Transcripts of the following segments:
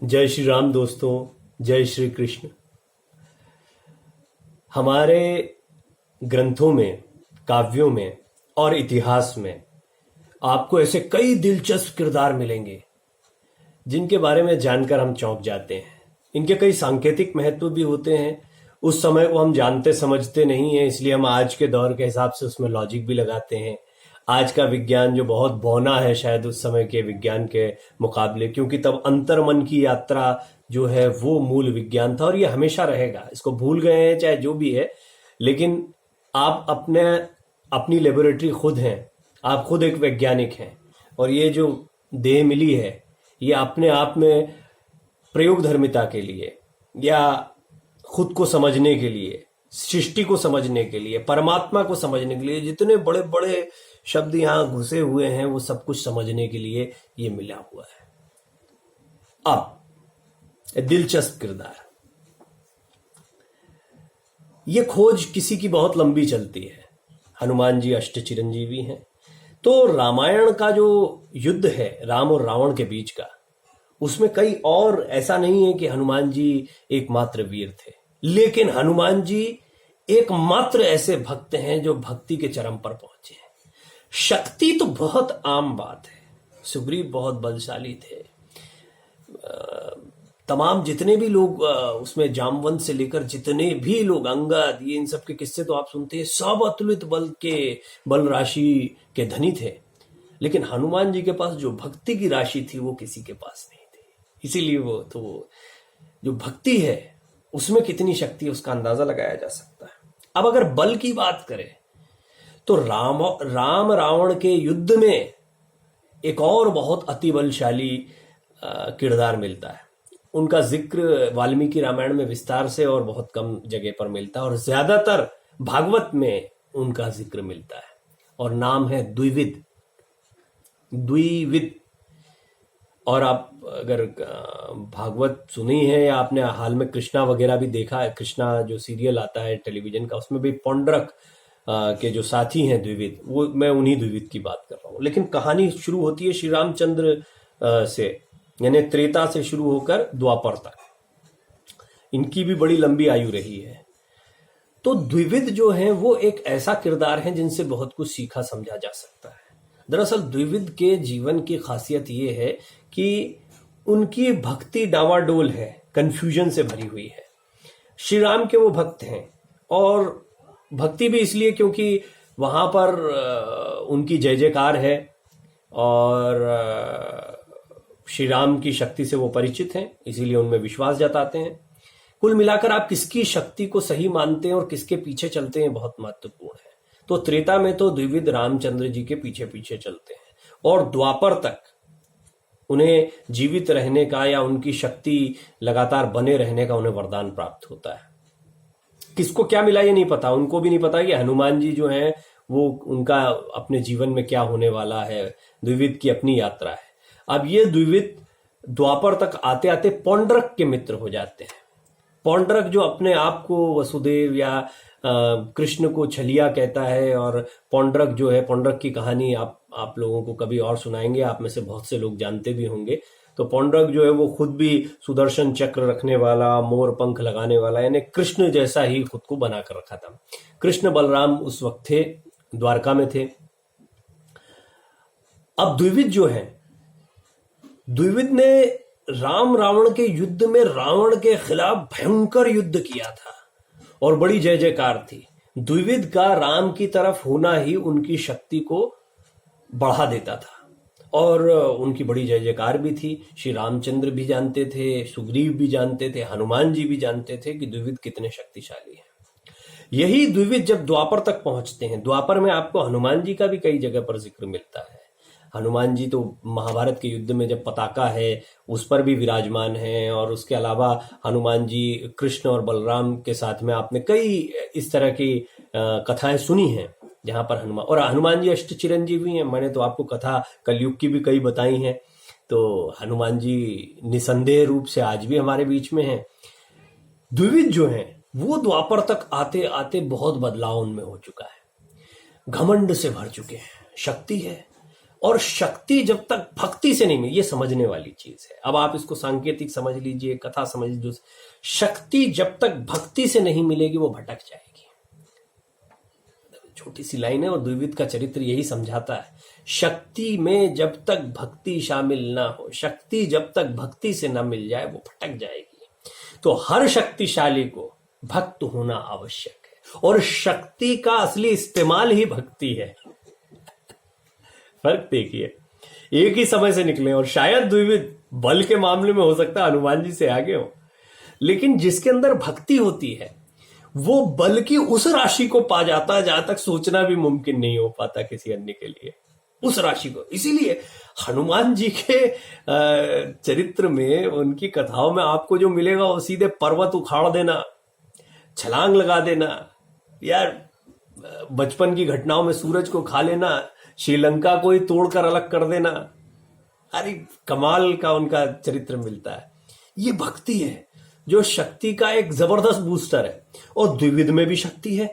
जय श्री राम दोस्तों, जय श्री कृष्ण। हमारे ग्रंथों में, काव्यों में और इतिहास में आपको ऐसे कई दिलचस्प किरदार मिलेंगे जिनके बारे में जानकर हम चौंक जाते हैं। इनके कई सांकेतिक महत्व भी होते हैं। उस समय को हम जानते समझते नहीं है, इसलिए हम आज के दौर के हिसाब से उसमें लॉजिक भी लगाते हैं। आज का विज्ञान जो बहुत बौना है शायद उस समय के विज्ञान के मुकाबले, क्योंकि तब अंतर्मन की यात्रा जो है वो मूल विज्ञान था और ये हमेशा रहेगा। इसको भूल गए हैं चाहे जो भी है, लेकिन आप अपनी लेबोरेटरी खुद हैं, आप खुद एक वैज्ञानिक हैं और ये जो देह मिली है ये अपने आप में प्रयोग धर्मिता के लिए या खुद को समझने के लिए, सृष्टि को समझने के लिए, परमात्मा को समझने के लिए, जितने बड़े बड़े शब्द यहां घुसे हुए हैं वो सब कुछ समझने के लिए ये मिला हुआ है। अब दिलचस्प किरदार, ये खोज किसी की बहुत लंबी चलती है। हनुमान जी अष्ट चिरंजीवी हैं, तो रामायण का जो युद्ध है राम और रावण के बीच का, उसमें कई और ऐसा नहीं है कि हनुमान जी एकमात्र वीर थे, लेकिन हनुमान जी एकमात्र ऐसे भक्त हैं जो भक्ति के चरम पर पहुंचे हैं। शक्ति तो बहुत आम बात है, सुग्रीव बहुत बलशाली थे, तमाम जितने भी लोग उसमें जामवंत से लेकर जितने भी लोग, अंगद, ये इन सब के किस्से तो आप सुनते हैं, सब अतुलित बल राशि के धनी थे। लेकिन हनुमान जी के पास जो भक्ति की राशि थी वो किसी के पास नहीं थी। इसीलिए वो तो जो भक्ति है उसमें कितनी शक्ति है उसका अंदाजा लगाया जा सकता है। अब अगर बल की बात करें तो राम रावण के युद्ध में एक और बहुत अति बलशाली किरदार मिलता है। उनका जिक्र वाल्मीकि रामायण में विस्तार से और बहुत कम जगह पर मिलता है और ज्यादातर भागवत में उनका जिक्र मिलता है और नाम है द्विविद। और आप अगर भागवत सुनी है या आपने हाल में कृष्णा वगैरह भी देखा है, कृष्णा जो सीरियल आता है टेलीविजन का, उसमें भी पौंड्रक के जो साथी हैं द्विविद, वो मैं उन्हीं द्विविद की बात कर रहा हूँ। लेकिन कहानी शुरू होती है श्री रामचंद्र से, यानी त्रेता से शुरू होकर द्वापर तक। इनकी भी बड़ी लंबी आयु रही है। तो द्विविद जो है वो एक ऐसा किरदार है जिनसे बहुत कुछ सीखा समझा जा सकता है। दरअसल द्विविद के जीवन की खासियत ये है कि उनकी भक्ति डावाडोल है, कंफ्यूजन से भरी हुई है। श्री राम के वो भक्त हैं और भक्ति भी इसलिए क्योंकि वहां पर उनकी जय जयकार है और श्री राम की शक्ति से वो परिचित हैं, इसीलिए उनमें विश्वास जताते हैं। कुल मिलाकर आप किसकी शक्ति को सही मानते हैं और किसके पीछे चलते हैं बहुत महत्वपूर्ण है। तो त्रेता में तो द्विविद रामचंद्र जी के पीछे पीछे चलते हैं और द्वापर तक उन्हें जीवित रहने का या उनकी शक्ति लगातार बने रहने का उन्हें वरदान प्राप्त होता है। किसको क्या मिला ये नहीं पता, उनको भी नहीं पता कि हनुमान जी जो हैं वो उनका अपने जीवन में क्या होने वाला है। द्विविद की अपनी यात्रा है। अब ये द्विविद द्वापर तक आते आते पौंड्रक के मित्र हो जाते हैं। पौंड्रक जो अपने आप को वसुदेव या कृष्ण को छलिया कहता है, और पौंड्रक जो है, पौंड्रक की कहानी आप लोगों को कभी और सुनाएंगे, आप में से बहुत से लोग जानते भी होंगे। तो पौंड्रक जो है वो खुद भी सुदर्शन चक्र रखने वाला, मोर पंख लगाने वाला, यानी कृष्ण जैसा ही खुद को बना कर रखा था। कृष्ण बलराम उस वक्त थे, द्वारका में थे। अब द्विविद जो है, द्विविद ने राम रावण के युद्ध में रावण के खिलाफ भयंकर युद्ध किया था और बड़ी जय जयकार थी। द्विविद का राम की तरफ होना ही उनकी शक्ति को बढ़ा देता था और उनकी बड़ी जय जयकार भी थी। श्री रामचंद्र भी जानते थे, सुग्रीव भी जानते थे, हनुमान जी भी जानते थे कि द्विविद कितने शक्तिशाली हैं। यही द्विविद जब द्वापर तक पहुंचते हैं, द्वापर में आपको हनुमान जी का भी कई जगह पर जिक्र मिलता है। हनुमान जी तो महाभारत के युद्ध में जब पताका है उस पर भी विराजमान हैं, और उसके अलावा हनुमान जी कृष्ण और बलराम के साथ में आपने कई इस तरह की कथाएं सुनी हैं जहां पर हनुमान जी अष्ट चिरंजीवी हैं। मैंने तो आपको कथा कलयुग की भी कई बताई हैं। तो हनुमान जी निसंदेह रूप से आज भी हमारे बीच में हैं। द्विविद जो हैं वो द्वापर तक आते आते बहुत बदलाव उनमें हो चुका है। घमंड से भर चुके हैं, शक्ति है और शक्ति जब तक भक्ति से नहीं मिले, ये समझने वाली चीज है। अब आप इसको सांकेतिक समझ लीजिए, कथा समझ लीजिए। शक्ति जब तक भक्ति से नहीं मिलेगी वो भटक जाएगी। छोटी सी लाइन है और द्विविद का चरित्र यही समझाता है। शक्ति में जब तक भक्ति शामिल ना हो, शक्ति जब तक भक्ति से ना मिल जाए वो भटक जाएगी। तो हर शक्तिशाली को भक्त होना आवश्यक है, और शक्ति का असली इस्तेमाल ही भक्ति है। फर्क देखिए, एक ही समय से निकले, और शायद द्विविद बल के मामले में हो सकता है हनुमान जी से आगे हो, लेकिन जिसके अंदर भक्ति होती है वो बल की उस राशि को पा जाता है जहां तक सोचना भी मुमकिन नहीं हो पाता किसी अन्य के लिए, उस राशि को। इसीलिए हनुमान जी के चरित्र में, उनकी कथाओं में आपको जो मिलेगा वो सीधे पर्वत उखाड़ देना, छलांग लगा देना, यार बचपन की घटनाओं में सूरज को खा लेना, श्रीलंका को ही तोड़कर अलग कर देना। अरे कमाल का उनका चरित्र मिलता है। ये भक्ति है जो शक्ति का एक जबरदस्त बूस्टर है। और द्विविद में भी शक्ति है,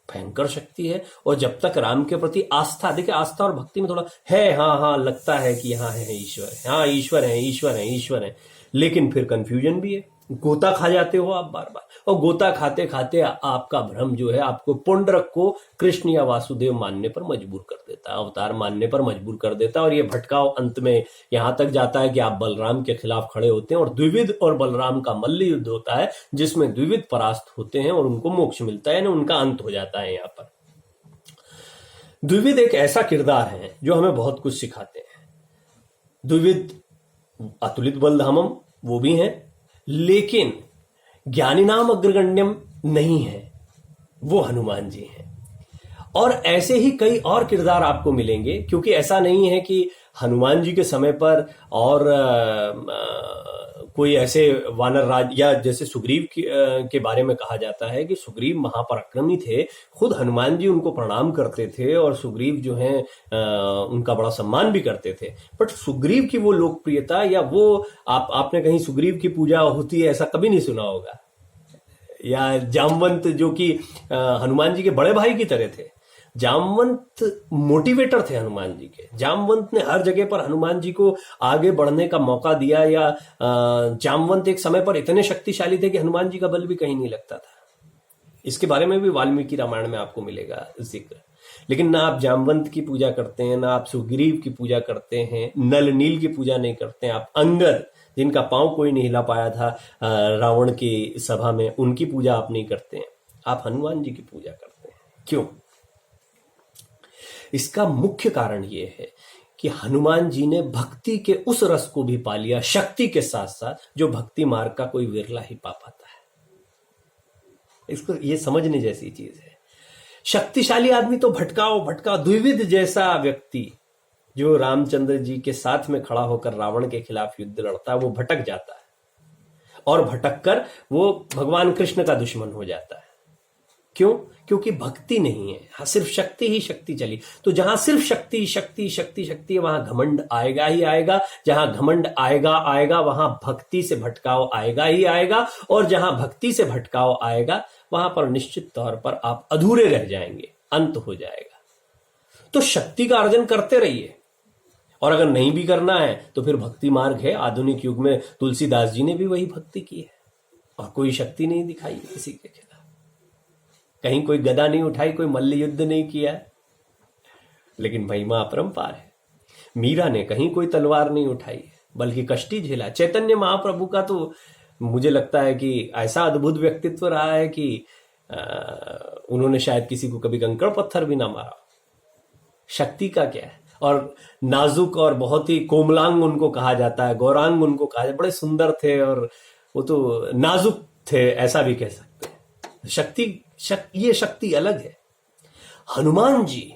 भयंकर शक्ति है। और जब तक राम के प्रति आस्था, देखिए आस्था और भक्ति में थोड़ा है, हाँ लगता है कि हाँ है ईश्वर है, हाँ ईश्वर है, ईश्वर है, ईश्वर है, लेकिन फिर कंफ्यूजन भी है। गोता खा जाते हो आप बार बार, और गोता खाते खाते आपका भ्रम जो है आपको पुंडरक को कृष्ण या वासुदेव मानने पर मजबूर कर देता है, अवतार मानने पर मजबूर कर देता है। और ये भटकाव अंत में यहां तक जाता है कि आप बलराम के खिलाफ खड़े होते हैं और द्विविद और बलराम का मल्ल युद्ध होता है, जिसमें द्विविद परास्त होते हैं और उनको मोक्ष मिलता है, यानी उनका अंत हो जाता है। यहां पर द्विविद एक ऐसा किरदार है जो हमें बहुत कुछ सिखाते हैं। द्विविद अतुलित बलधामम वो भी हैं, लेकिन ज्ञानी नाम अग्रगण्यम नहीं है, वो हनुमान जी हैं। और ऐसे ही कई और किरदार आपको मिलेंगे, क्योंकि ऐसा नहीं है कि हनुमान जी के समय पर और कोई ऐसे वानर राज, या जैसे सुग्रीव के बारे में कहा जाता है कि सुग्रीव महापराक्रमी थे, खुद हनुमान जी उनको प्रणाम करते थे और सुग्रीव जो है उनका बड़ा सम्मान भी करते थे। बट सुग्रीव की वो लोकप्रियता, या वो आपने कहीं सुग्रीव की पूजा होती है ऐसा कभी नहीं सुना होगा। या जामवंत जो कि हनुमान जी के बड़े भाई की तरह थे, जामवंत मोटिवेटर थे हनुमान जी के। जामवंत ने हर जगह पर हनुमान जी को आगे बढ़ने का मौका दिया, या जामवंत एक समय पर इतने शक्तिशाली थे कि हनुमान जी का बल भी कहीं नहीं लगता था। इसके बारे में भी वाल्मीकि रामायण में आपको मिलेगा जिक्र। लेकिन ना आप जामवंत की पूजा करते हैं, ना आप सुग्रीव की पूजा करते हैं, नल नील की पूजा नहीं करते हैं। आप अंगद, जिनका पांव कोई नहीं हिला पाया था रावण की सभा में, उनकी पूजा आप नहीं करते हैं। आप हनुमान जी की पूजा करते हैं। क्यों? इसका मुख्य कारण यह है कि हनुमान जी ने भक्ति के उस रस को भी पा लिया शक्ति के साथ साथ, जो भक्ति मार्ग का कोई विरला ही पा पाता है। इसको ये समझने जैसी चीज है। शक्तिशाली आदमी तो भटकाओ। द्विविद जैसा व्यक्ति जो रामचंद्र जी के साथ में खड़ा होकर रावण के खिलाफ युद्ध लड़ता है, वो भटक जाता है, और भटक कर वो भगवान कृष्ण का दुश्मन हो जाता है। क्यों? क्योंकि भक्ति नहीं है, हाँ सिर्फ शक्ति ही शक्ति चली। तो जहां सिर्फ शक्ति शक्ति शक्ति शक्ति है, वहां घमंड आएगा ही आएगा। जहां घमंड आएगा वहां भक्ति से भटकाव आएगा ही आएगा। और जहां भक्ति से भटकाव आएगा वहां पर निश्चित तौर पर आप अधूरे रह जाएंगे, अंत हो जाएगा। तो शक्ति का अर्जन करते रहिए, और अगर नहीं भी करना है तो फिर भक्ति मार्ग है। आधुनिक युग में तुलसीदास जी ने भी वही भक्ति की है, और कोई शक्ति नहीं दिखाई किसी के खिलाफ। कहीं कोई गदा नहीं उठाई, कोई मल्ल युद्ध नहीं किया, लेकिन महिमा अपरंपार है। मीरा ने कहीं कोई तलवार नहीं उठाई, बल्कि कष्टी झेला। चैतन्य महाप्रभु का तो मुझे लगता है कि ऐसा अद्भुत व्यक्तित्व रहा है कि उन्होंने शायद किसी को कभी कंकड़ पत्थर भी ना मारा। शक्ति का क्या है? और नाजुक और बहुत ही कोमलांग उनको कहा जाता है, गौरांग उनको कहा जाता है। बड़े सुंदर थे और वो तो नाजुक थे, ऐसा भी कह सकते हैं। ये शक्ति अलग है। हनुमान जी,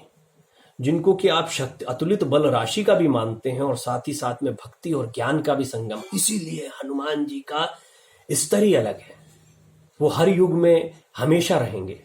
जिनको कि आप शक्ति अतुलित बल राशि का भी मानते हैं, और साथ ही साथ में भक्ति और ज्ञान का भी संगम, इसीलिए हनुमान जी का स्तर ही अलग है। वो हर युग में हमेशा रहेंगे,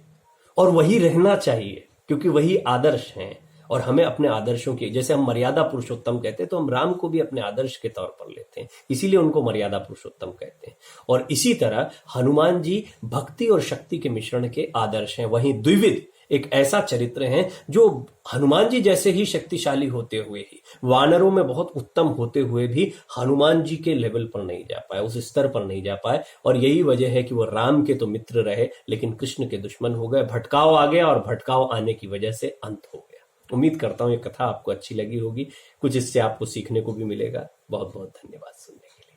और वही रहना चाहिए, क्योंकि वही आदर्श हैं। और हमें अपने आदर्शों के, जैसे हम मर्यादा पुरुषोत्तम कहते हैं, तो हम राम को भी अपने आदर्श के तौर पर लेते हैं, इसीलिए उनको मर्यादा पुरुषोत्तम कहते हैं। और इसी तरह हनुमान जी भक्ति और शक्ति के मिश्रण के आदर्श हैं। वहीं द्विविद एक ऐसा चरित्र है जो हनुमान जी जैसे ही शक्तिशाली होते हुए ही, वानरों में बहुत उत्तम होते हुए भी हनुमान जी के लेवल पर नहीं जा पाए, उस स्तर पर नहीं जा पाए। और यही वजह है कि वो राम के तो मित्र रहे लेकिन कृष्ण के दुश्मन हो गए, भटकाव आ गया और भटकाव आने की वजह से अंत हो गया। उम्मीद करता हूं ये कथा आपको अच्छी लगी होगी, कुछ इससे आपको सीखने को भी मिलेगा। बहुत बहुत धन्यवाद सुनने के लिए।